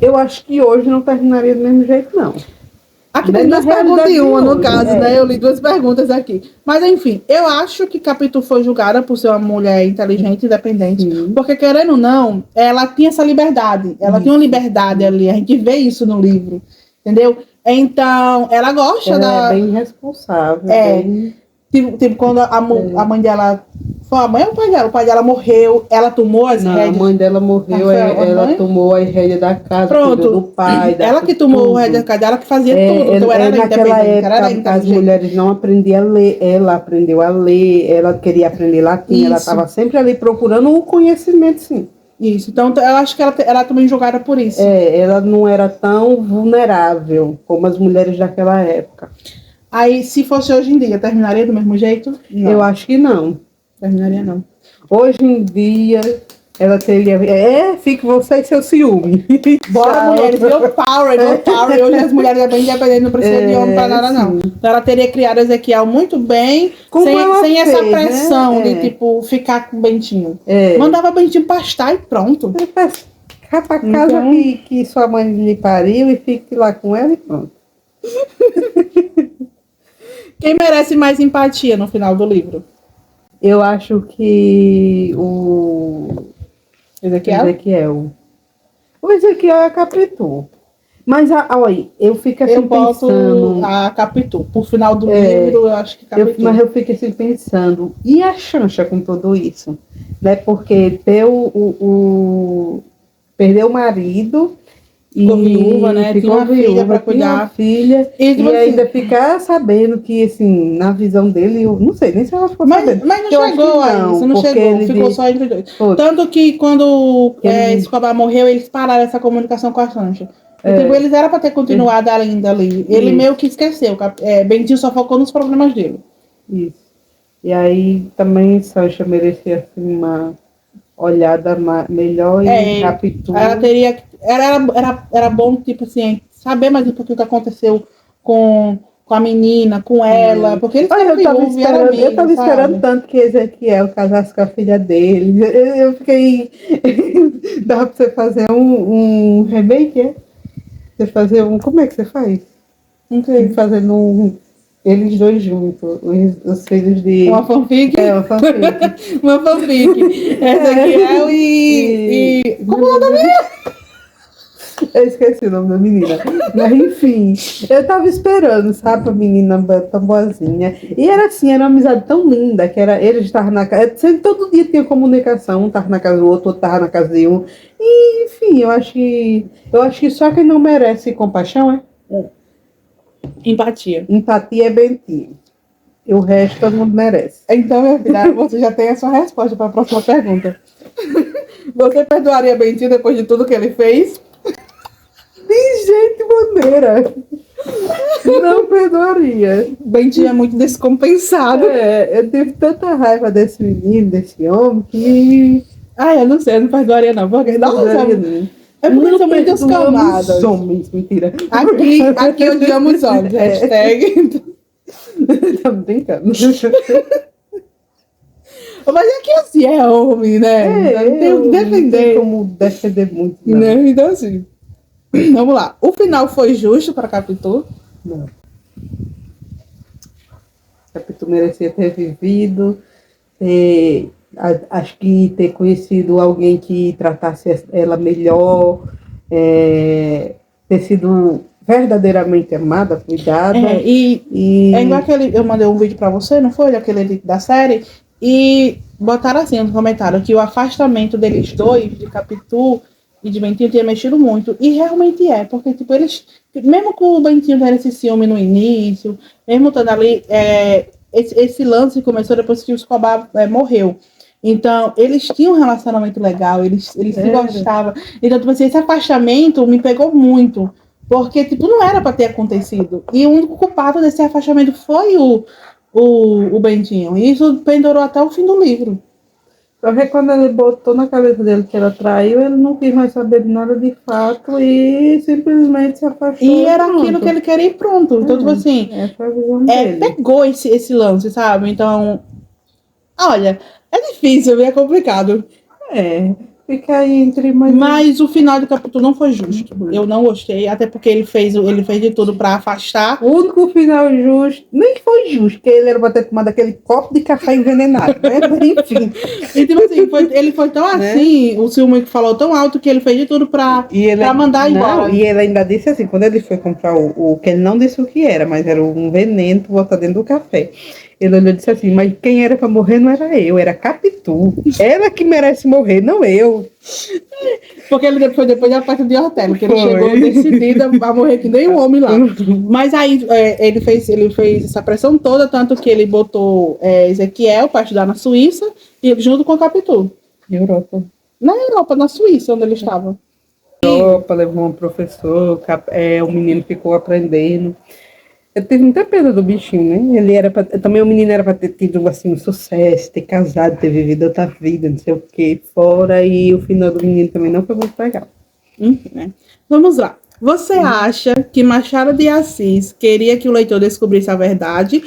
Eu acho que hoje não terminaria do mesmo jeito, não. Aqui tem 2 perguntas em uma, no caso, né? Eu li 2 perguntas aqui. Mas, enfim, eu acho que Capitu foi julgada por ser uma mulher inteligente e independente. Sim. Porque, querendo ou não, ela tinha essa liberdade. Ela tinha uma liberdade ali. A gente vê isso no livro. Entendeu? Então, ela gosta ela é bem responsável. Tipo, quando a mãe dela... Foi a mãe ou o pai dela? O pai dela morreu, ela tomou as rédeas. A mãe dela morreu, ela tomou as rédeas da casa, do pai. Ela que tomou o rédea da casa, ela que fazia tudo. Então ela era naquela época, as mulheres não aprendiam a ler, ela aprendeu a ler, ela queria aprender latim, ela estava sempre ali procurando o conhecimento, sim. Isso, então eu acho que ela também julgada por isso. Ela não era tão vulnerável como as mulheres daquela época. Aí, se fosse hoje em dia, terminaria do mesmo jeito? Não. Eu acho que não. Terminaria não. Hoje em dia, ela teria... fique você e seu ciúme. Bora, mulheres, no power. Hoje as mulheres é bem independentes, não precisa de homem pra nada, não. Então ela teria criado Ezequiel muito bem, sem essa pressão, né? De, tipo, ficar com o Bentinho. Mandava Bentinho pastar e pronto. Vai pra casa que sua mãe lhe pariu e fique lá com ela e pronto. Quem merece mais empatia no final do livro? Eu acho que o Ezequiel. O Ezequiel é a Capitu. Mas, olha, eu fico assim Eu boto pensando... a Capitu. Por final do livro, eu acho que Capitu. Mas eu fico assim pensando, e a Xanxa com tudo isso? Né? Porque perdeu o marido Ficou viúva, né? Ficou Tinha uma filha pra tinha cuidar. uma filha, E, tipo e assim, ainda ficar sabendo que, assim, na visão dele, eu não sei nem se ela ficou sabendo. Mas não Eu acho que chegou a isso, não porque chegou. ele Ficou disse- só entre dois. Foi. Tanto que quando Ele- Escobar morreu, eles pararam essa comunicação com a Sancha. Tipo, eles eram pra ter continuado ainda ali. Ele Isso. meio que esqueceu. Bentinho só focou nos problemas dele. Isso. E aí também Sancha merecia assim, uma olhada melhor e Capitu. Ela teria. Era bom, tipo assim, saber mais um pouquinho o que aconteceu com a menina, com ela. Porque eles Olha, eram viúvos e eram amigos, eu tava esperando sabe? tanto que Ezequiel casasse com a filha dele. Eu fiquei. Dá pra você fazer um remake, é? Você fazer um. Como é que você faz? Fazendo eles dois juntos, os filhos de. Uma fanfic? Uma fanfic. Uma fanfic. Ezequiel e. Como é o nome? Eu esqueci o nome da menina. Mas enfim, eu tava esperando, sabe, a menina tão boazinha. E era assim, era uma amizade tão linda, que era, eles estavam na casa. Todo dia tinha comunicação, um tava na casa do outro tava na casa de um. E, enfim, eu acho que só quem não merece compaixão é. Empatia. Empatia é Bentinho. E o resto todo mundo merece. Então, minha filha, você já tem a sua resposta para a próxima pergunta. Você perdoaria Bentinho depois de tudo que ele fez? De jeito e maneira. Não perdoaria. Bentinho é muito descompensado. Eu tive tanta raiva desse menino, desse homem, que. Eu não sei, eu não perdoaria não. Porque, nossa, é porque são muitas camadas. Homens, mentira. Aqui odiamos homens. Hashtag. Estamos brincando. Mas é que assim é homem, né? Não tem o que defender. Não tem como defender muito, não. Né? Então, assim. Vamos lá. O final foi justo para Capitu? Não. Capitu merecia ter vivido, acho que ter conhecido alguém que tratasse ela melhor, ter sido verdadeiramente amada, cuidada. É igual aquele. Eu mandei um vídeo para você, não foi? Aquele da série. E botaram assim no comentário que o afastamento deles dois, de Capitu e de Bentinho, tinha mexido muito. E realmente é, porque tipo, eles. Mesmo com o Bentinho tendo esse ciúme no início, mesmo estando ali, esse lance começou depois que o Escobar morreu. Então, eles tinham um relacionamento legal, eles se gostavam. Então, tipo assim, esse afastamento me pegou muito. Porque, tipo, não era para ter acontecido. E o único culpado desse afastamento foi o Bentinho. E isso pendurou até o fim do livro. Só que quando ele botou na cabeça dele que ela traiu, ele não quis mais saber de nada de fato e simplesmente se afastou. E era aquilo que ele queria e pronto. Então, tipo assim, essa é a visão dele. Pegou esse lance, sabe? Então, olha, é difícil, é complicado. Fica aí entre Mas o final do capítulo não foi justo. Eu não gostei, até porque ele fez de tudo para afastar. O único final justo, nem foi justo, porque ele era para ter tomado aquele copo de café envenenado, né? Enfim. E tipo assim, ele foi tão assim, o ciúme que falou tão alto que ele fez de tudo para mandar embora. E ele ainda disse assim, quando ele foi comprar o que ele não disse o que era, mas era um veneno para botar dentro do café. Ele olhou e disse assim, mas quem era para morrer não era eu, era Capitu. Ela que merece morrer, não eu. Porque ele foi depois da parte de Ortega, que ele chegou decidido a morrer que nem um homem lá. Mas aí ele fez essa pressão toda, tanto que ele botou Ezequiel para estudar na Suíça, e junto com a Capitu. Na Europa, na Suíça, onde ele estava. Europa, levou um professor, o menino ficou aprendendo. Eu tive muita pena do bichinho, né? Também o menino era para ter tido assim, um sucesso, ter casado, ter vivido outra vida, não sei o que, fora, e o final do menino também não foi muito legal. Vamos lá. Você acha que Machado de Assis queria que o leitor descobrisse a verdade,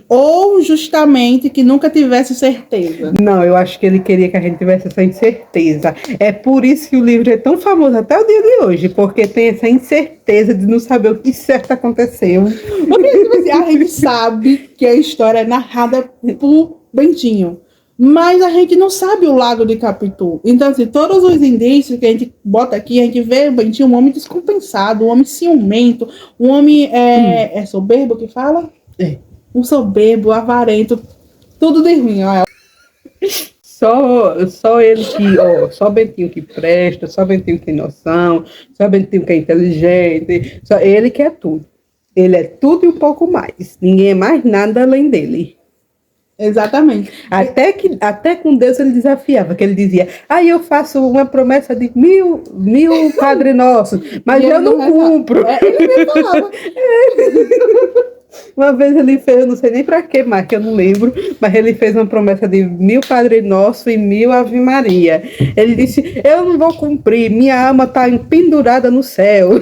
Ou justamente que nunca tivesse certeza? Não, eu acho que ele queria que a gente tivesse essa incerteza. É por isso que o livro é tão famoso até o dia de hoje, porque tem essa incerteza de não saber o que certo aconteceu. Porque tipo assim, a gente sabe que a história é narrada por Bentinho, mas a gente não sabe o lado de Capitu. Então, assim, todos os indícios que a gente bota aqui, a gente vê o Bentinho um homem descompensado, um homem ciumento, um homem é soberbo que fala? É. Um soberbo, avarento, tudo de ruim, ó. Só ele que, ó, só Bentinho que presta, só Bentinho que tem noção, só Bentinho que é inteligente, só ele que é tudo. Ele é tudo e um pouco mais. Ninguém é mais nada além dele. Exatamente. Até com Deus ele desafiava, que ele dizia, eu faço uma promessa de mil Padre Nosso, mas eu não cumpro. Ele mesmo falava. Uma vez ele fez, eu não sei nem para que mais, que eu não lembro, mas ele fez uma promessa de 1000 Padre Nosso e 1000 Ave Maria. Ele disse, eu não vou cumprir, minha alma está pendurada no céu.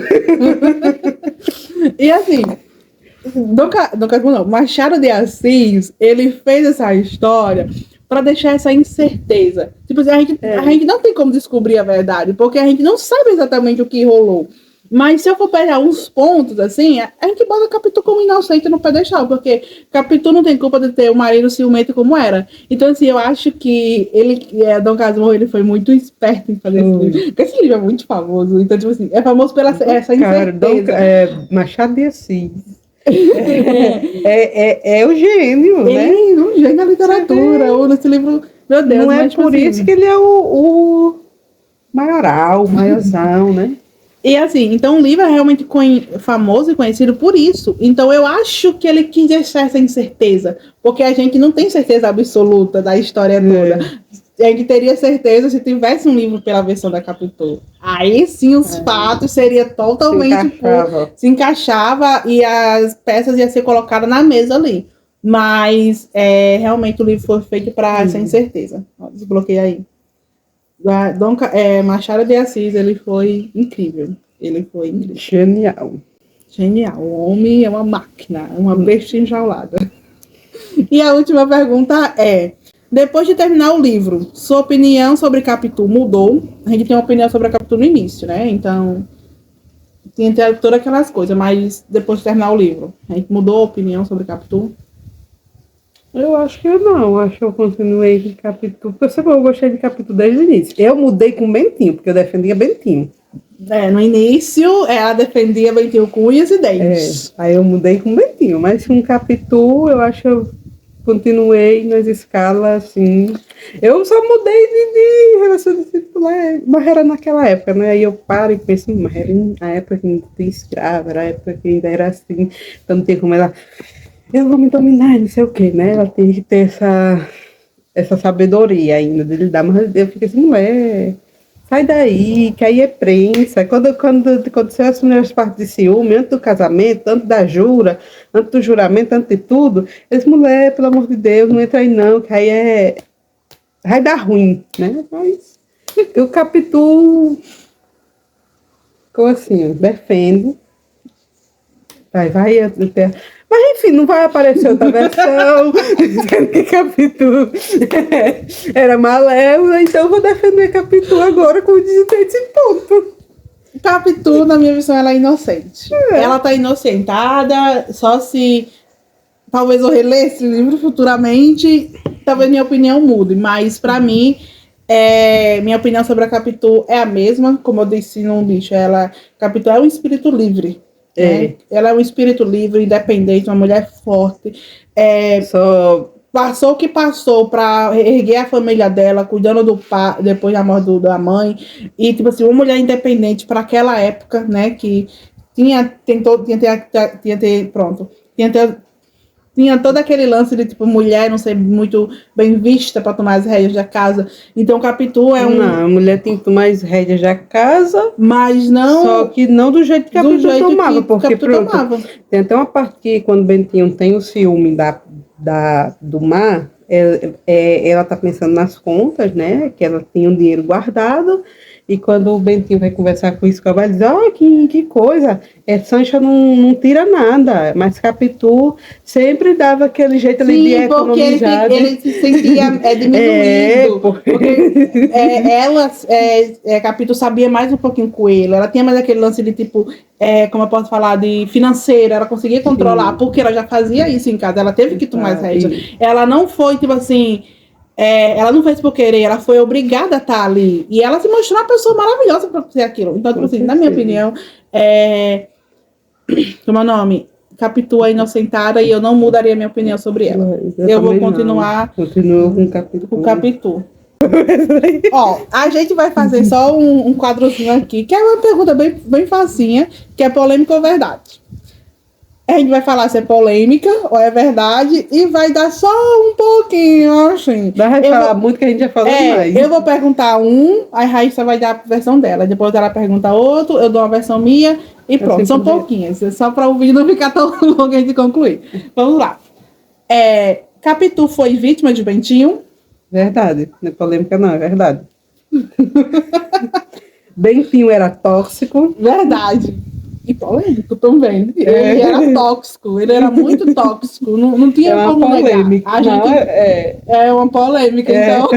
E assim, Machado de Assis, ele fez essa história para deixar essa incerteza. Tipo assim, a gente não tem como descobrir a verdade, porque a gente não sabe exatamente o que rolou. Mas se eu for pegar uns pontos, assim, a gente bota Capitu como inocente no pedestal, porque Capitu não tem culpa de ter um marido ciumento como era. Então, assim, eu acho que Dom Casmurro, ele foi muito esperto em fazer esse livro. Porque esse livro é muito famoso. Então, tipo assim, é famoso pela essa incerteza. Machado de Assis. É o gênio, né? É um gênio da literatura. Esse livro, meu Deus. Não é por isso que ele é o maioral, o maiorzão, né? E assim, então o livro é realmente famoso e conhecido por isso. Então eu acho que ele quis deixar essa incerteza, porque a gente não tem certeza absoluta da história toda. A gente teria certeza se tivesse um livro pela versão da Capitu. Aí sim os fatos seriam totalmente... Se encaixava e as peças iam ser colocadas na mesa ali. Mas realmente o livro foi feito para essa incerteza. Ó, desbloqueei aí. Machado de Assis, ele foi incrível. Ele foi incrível. Genial. O homem é uma máquina, uma besta enjaulada. E a última pergunta é: depois de terminar o livro, sua opinião sobre Capitu mudou? A gente tem uma opinião sobre a Capitu no início, né? Então, tinha todas aquelas coisas, mas depois de terminar o livro, a gente mudou a opinião sobre Capitu? Eu acho que não, acho que eu continuei com Capitu, porque eu gostei de Capitu desde o início. Eu mudei com Bentinho, porque eu defendia Bentinho. No início, ela defendia Bentinho com unhas e dentes. Aí eu mudei com Bentinho, mas com Capitu, eu acho que eu continuei nas escalas, assim. Eu só mudei de relação de titular, mas era naquela época, né? Aí eu paro e penso, mas era na época que ainda tinha escrava, era a época que ainda era assim, então não tem como ela... Eu vou me dominar, não sei o que, né? Ela tem que ter essa sabedoria ainda de lidar, mas eu fico assim, mulher, sai daí, que aí é prensa. Quando você assumiu as partes de ciúme, antes do casamento, antes da jura, antes do juramento, antes de tudo, esse mulher, pelo amor de Deus, não entra aí não, que aí vai dar ruim, né? Mas o Capitu ficou assim, defende. Vai até... Mas enfim, não vai aparecer outra versão dizendo que Capitu era malévola, então eu vou defender Capitu agora com esse ponto. Capitu, na minha visão, ela é inocente. Ela tá inocentada, só se talvez eu releia esse livro futuramente, talvez minha opinião mude, mas pra mim, minha opinião sobre a Capitu é a mesma, como eu disse no bicho, Capitu é um espírito livre. Ela é um espírito livre, independente, uma mulher forte. Passou o que passou para erguer a família dela, cuidando do pai, depois da morte da mãe. E, tipo assim, uma mulher independente para aquela época, né? Que tinha todo aquele lance de, tipo, mulher não ser muito bem vista para tomar as rédeas da casa. Então, Capitu Não, a mulher tem que tomar as rédeas da casa, mas não... Só que não do jeito que Capitu tomava, porque pronto, tomava. Tem até uma parte que, quando Bentinho tem o ciúme do mar, ela tá pensando nas contas, né? Que ela tinha um dinheiro guardado, E quando o Bentinho vai conversar com o Escobar, ele diz, que coisa, Sancha não tira nada, mas Capitu sempre dava aquele jeito ali de economizar. Ele se sentia diminuído. Porque Capitu sabia mais um pouquinho com ele, ela tinha mais aquele lance de tipo, como eu posso falar, de financeiro, ela conseguia controlar, porque ela já fazia isso em casa, ela teve que tomar essa rédea. Ela não foi, tipo assim... ela não fez por querer, ela foi obrigada a estar ali. E ela se mostrou uma pessoa maravilhosa para fazer aquilo. Então, tipo assim, na minha opinião, como é o nome? Capitu é inocentada e eu não mudaria minha opinião sobre ela. Eu vou continuar com Capitu. Ó, a gente vai fazer só um quadrozinho aqui, que é uma pergunta bem facinha, que é polêmica ou verdade. A gente vai falar se é polêmica ou é verdade e vai dar só um pouquinho, assim. Vai falar muito que a gente já falou demais. Eu vou perguntar a Raíssa vai dar a versão dela. Depois ela pergunta outro, eu dou uma versão minha e pronto. São pouquinhas, só para o vídeo não ficar tão longo e a gente concluir. Vamos lá. Capitu foi vítima de Bentinho? Verdade. Não é polêmica não, é verdade. Bentinho era tóxico. Verdade. E polêmico também. Ele era tóxico, ele era muito tóxico. Não tinha como polêmica. A gente é uma polêmica, então.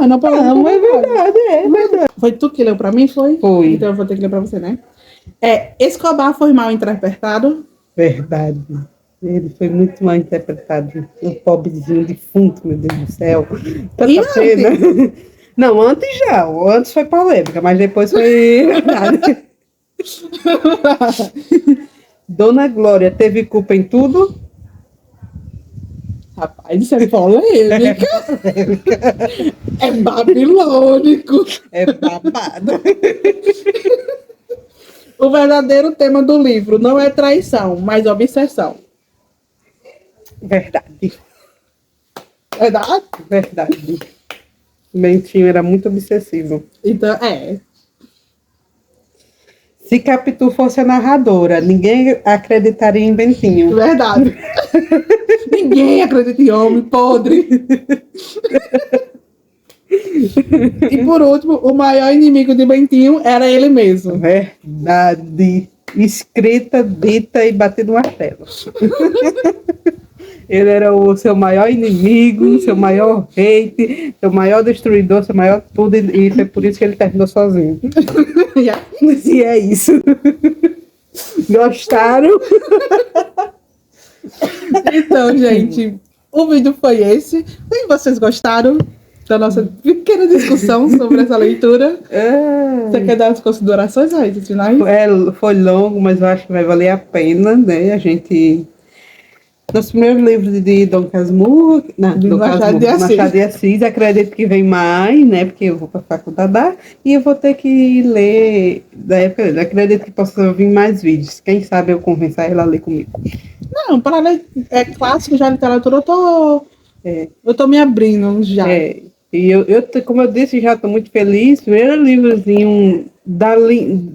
Não, é verdade. Foi tu que leu pra mim, foi? Foi. Então eu vou ter que ler pra você, né? Escobar foi mal interpretado? Verdade. Ele foi muito mal interpretado. O pobrezinho defunto, meu Deus do céu. Tanta pena. Não, antes já. Antes foi polêmica, mas depois foi verdade. Dona Glória teve culpa em tudo? Rapaz, isso é polêmica. É babilônico. É babado. O verdadeiro tema do livro não é traição, mas obsessão. Verdade. Verdade? Verdade. Bentinho era muito obsessivo. Então, Se Capitu fosse a narradora, ninguém acreditaria em Bentinho. Verdade. Ninguém acredita em homem podre. E por último, o maior inimigo de Bentinho era ele mesmo. Verdade. Escrita, dita e batida no martelo. Ele era o seu maior inimigo, seu maior hate, seu maior destruidor, seu maior tudo, e é por isso que ele terminou sozinho. E é isso. Gostaram? Então, gente, o vídeo foi esse. E vocês gostaram da nossa pequena discussão sobre essa leitura? Você quer dar as considerações, Raíssa, finais? Foi longo, mas eu acho que vai valer a pena, né? A gente... Nosso primeiro livro de Dom Casmurro, Machado de Assis, acredito que vem mais, né? Porque eu vou para a faculdade e eu vou ter que ler da época dele. Acredito que possa vir mais vídeos. Quem sabe eu convencer ela a ler comigo. Não, para ler clássico, já literatura, eu tô me abrindo já. E eu, como eu disse, já estou muito feliz. Primeiro livrozinho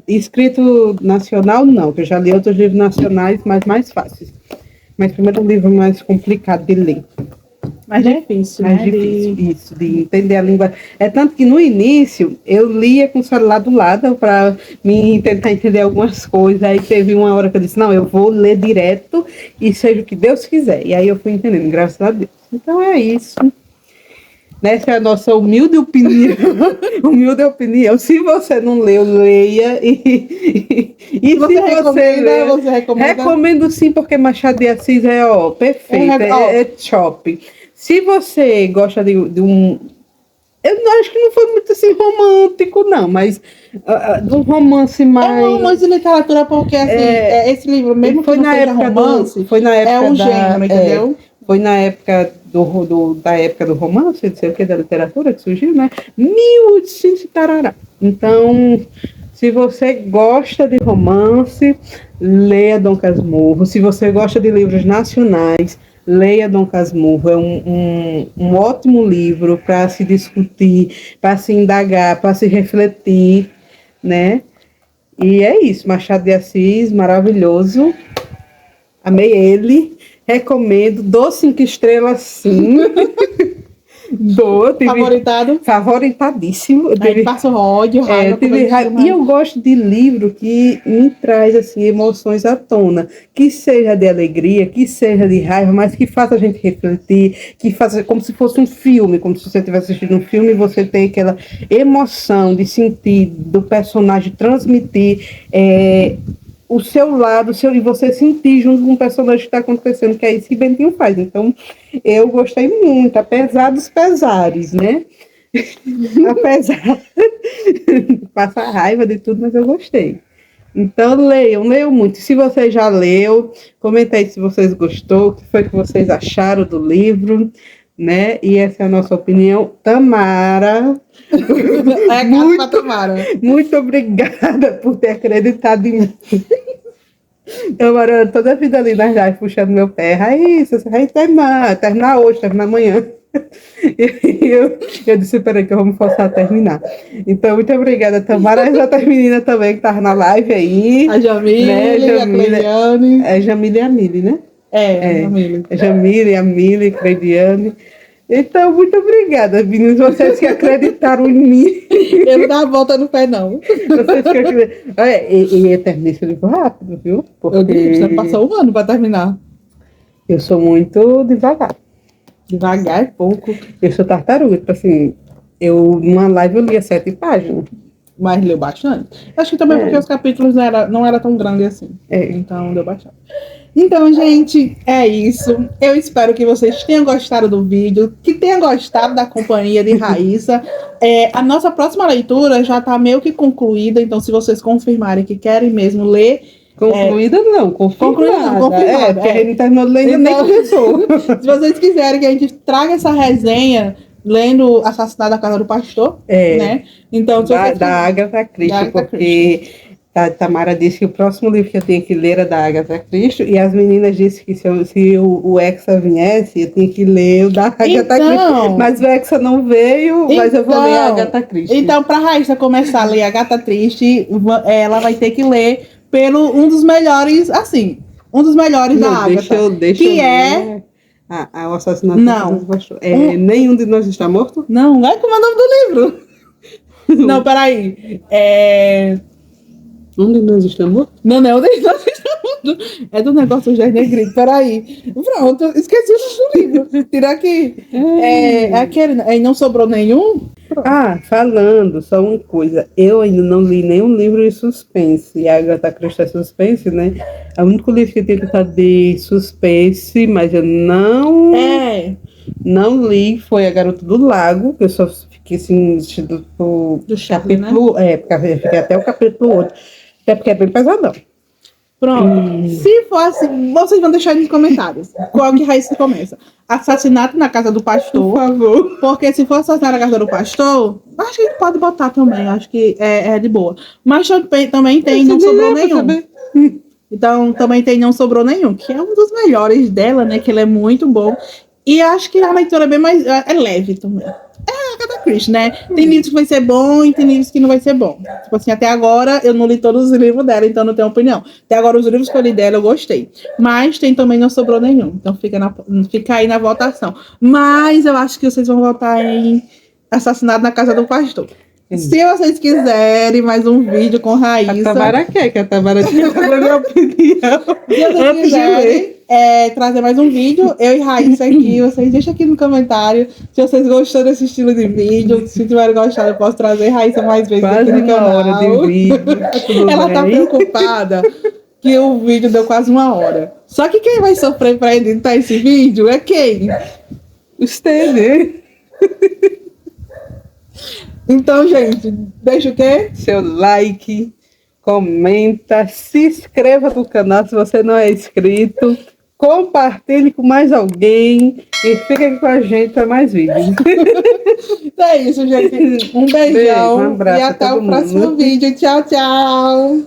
escrito nacional, não, que eu já li outros livros nacionais, mas mais fáceis. Mas primeiro livro mais complicado de ler. Mais difícil, mais difícil, isso, de entender a língua. É tanto que no início eu lia com o celular do lado para tentar entender algumas coisas. Aí teve uma hora que eu disse, não, eu vou ler direto e seja o que Deus quiser. E aí eu fui entendendo, graças a Deus. Então é isso. Essa é a nossa humilde opinião. Humilde opinião. Se você não leu, leia. E você recomenda? Recomendo sim, porque Machado de Assis é perfeito. É top. Se você gosta de um... Eu acho que não foi muito assim romântico, não, mas de um romance mais... É um romance de literatura, porque assim, esse livro, mesmo que não seja romance, foi na época é um gênero, entendeu? Foi na época da época do romance, não sei o que, da literatura que surgiu, né? 1800 e tarará. Então, se você gosta de romance, leia Dom Casmurro. Se você gosta de livros nacionais, leia Dom Casmurro. É um ótimo livro para se discutir, para se indagar, para se refletir, né? E é isso, Machado de Assis, maravilhoso. Amei ele. Recomendo, dou 5 estrelas sim. Dou, Favoritado? favoritadíssimo. Aí passa o ódio, raiva. E eu gosto de livro que me traz assim, emoções à tona, que seja de alegria, que seja de raiva, mas que faça a gente refletir, que faça como se fosse um filme, como se você estivesse assistindo um filme e você tem aquela emoção de sentir, do personagem transmitir o seu lado, e você sentir junto com o personagem que está acontecendo, que é isso que Bentinho faz. Então, eu gostei muito, apesar dos pesares, né? Apesar de passar raiva de tudo, mas eu gostei. Então, leiam muito. Se você já leu, comenta aí se vocês gostou, o que foi que vocês acharam do livro, né? E essa é a nossa opinião. Tamara, muito obrigada por ter acreditado em mim. Tamara, toda a vida ali nas lives puxando meu pé. Raíssa, você vai terminar hoje, terminar amanhã. E eu disse, peraí que eu vou me forçar a terminar. Então, muito obrigada, Tamara. As outras meninas também que estavam na live aí. A Jamile, né? A Cleidiane. É Jamile e a Mili, né? Jamile. A Jamile, a Mili, a Cleidiane. Então, muito obrigada, meninos. Vocês que acreditaram em mim. Eu não dava volta no pé, não. Vocês que acreditaram. E eu terminei esse livro rápido, viu? Porque... Eu disse, você passou um ano para terminar. Eu sou muito devagar. Devagar é pouco. Eu sou tartaruga, tipo assim, numa live eu lia 7 páginas. Mas leu bastante. Acho que também porque os capítulos não era tão grandes assim. Então deu bastante. Então, gente, é isso. Eu espero que vocês tenham gostado do vídeo, que tenham gostado da companhia de Raíssa. A nossa próxima leitura já está meio que concluída, então se vocês confirmarem que querem mesmo ler... Concluída não, confirmada. Porque a gente não terminou de ler, nem começou. Se vocês quiserem que a gente traga essa resenha lendo Assassinato da Casa do Pastor, né? Então, da Agatha Christie, porque a Tamara disse que o próximo livro que eu tinha que ler era da Agatha Christie, e as meninas disseram que se o Hexa viesse, eu tinha que ler o da Agatha Christie. Mas o Hexa não veio, mas eu vou ler a Agatha Christie. Então, para a Raíssa começar a ler a Agatha Christie, ela vai ter que ler um dos melhores, assim, um dos melhores da Agatha. Deixa eu é... o Assassinato da Casa do Pastor. Nenhum de nós está morto? Não, como é o nome do livro? Não, peraí. Um de nós está morto? Não, um de nós está morto. É do negócio do Negrito, peraí. Pronto, esqueci o nome do livro. Tira aqui. Aquele, não sobrou nenhum? Falando, só uma coisa. Eu ainda não li nenhum livro de suspense. E a Agatha Christie é suspense, né? É o único livro que eu tenho tentado de suspense, mas eu não li, foi A Garota do Lago, que eu só fiquei assim, do capítulo, né? Porque eu fiquei até o capítulo 8, até porque é bem pesadão. Pronto. Se for assim, vocês vão deixar aí nos comentários qual que Raíssa começa. Assassinato na Casa do Pastor. Por favor. Porque se for Assassinato na Casa do Pastor, acho que a gente pode botar também. Acho que é de boa. Mas também tem Não Sobrou Nenhum. Então, também tem Não Sobrou Nenhum, que é um dos melhores dela, né? Que ele é muito bom. E acho que a leitura é bem mais... É leve também. É a Agatha Christie, né? Tem livros que vai ser bom e tem livros que não vai ser bom. Tipo assim, até agora eu não li todos os livros dela, então não tenho opinião. Até agora os livros que eu li dela eu gostei. Mas tem também Não Sobrou Nenhum. Então fica aí na votação. Mas eu acho que vocês vão votar em Assassinato na Casa do Pastor. Se vocês quiserem mais um vídeo com Raíssa... A Tamara quer, que a Tamara tinha a minha opinião. Se vocês quiserem trazer mais um vídeo, eu e Raíssa aqui, vocês deixam aqui no comentário se vocês gostam desse estilo de vídeo. Se tiverem gostado, eu posso trazer Raíssa mais vezes aqui no canal. Hora de vídeo. Ela tá preocupada que o vídeo deu quase 1 hora. Só que quem vai sofrer pra editar esse vídeo é quem? Você, né? Então, gente, deixa o quê? Seu like, comenta, se inscreva no canal se você não é inscrito, compartilhe com mais alguém e fique aqui com a gente para mais vídeos. Então é isso, gente. Um beijão. Beijo, um abraço e até o próximo vídeo. Tchau, tchau.